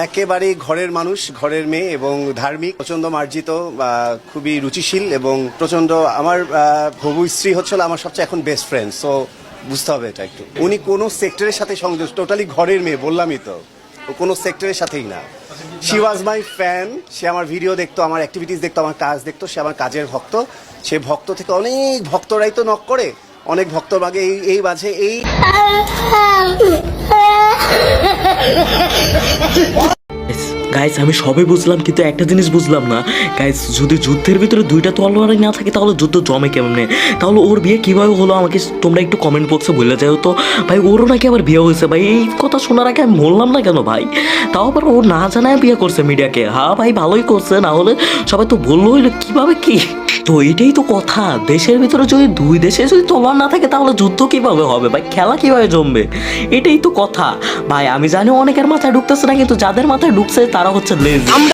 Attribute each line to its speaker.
Speaker 1: একেবারে ঘরের মানুষ, ঘরের মেয়ে এবং ধার্মিক, প্রচন্ড মার্জিত, খুবই রুচিশীল এবং প্রচন্ড আমার হবু স্ত্রী হচ্ছিল আমার সবচেয়ে এখন বেস্ট ফ্রেন্ড। সো বুঝতে হবে এটা একটু। উনি কোনো সেক্টরের সাথে সংযোগ, টোটালি ঘরের মেয়ে, বললামই তো, কোনো সেক্টরের সাথেই না। She was my fan. সে আমার ভিডিও দেখতো, আমার অ্যাক্টিভিটিস দেখতো, আমার কাজ দেখতো। সে আমার কাজের ভক্ত। সে ভক্ত থেকে অনেক ভক্তরাই তো নক করে, অনেক ভক্ত মাঝে এই মাঝে এই
Speaker 2: গাইস আমি সবই বুঝলাম, কিন্তু একটা জিনিস বুঝলাম না গাইস, যদি যুদ্ধের ভিতরে দুইটা তলোয়ারই না থাকে তাহলে যুদ্ধ জমে কেমনে? তাহলে ওর বিয়ে কিভাবে হলো আমাকে তোমরা একটু কমেন্ট বক্সে বলে যাও তো ভাই। ওরও নাকি আবার বিয়ে হয়েছে ভাই, এই কথা শোনার আগে আমি বললাম না কেন ভাই? তাও আবার ও না জানায় বিয়ে করছে মিডিয়াকে। হ্যাঁ ভাই ভালোই করছে, না হলে সবাই তো বললো হইলো কিভাবে কি। তো এটাই তো কথা, দেশের ভিতরে যদি দুই দেশে যদি তলোয়ার না থাকে তাহলে যুদ্ধ কিভাবে হবে ভাই? খেলা কিভাবে জমবে? এটাই তো কথা ভাই। আমি জানি অনেকের মাথায় ঢুকতেছে না, কিন্তু যাদের মাথায় ঢুকছে তারা হচ্ছে লেজি।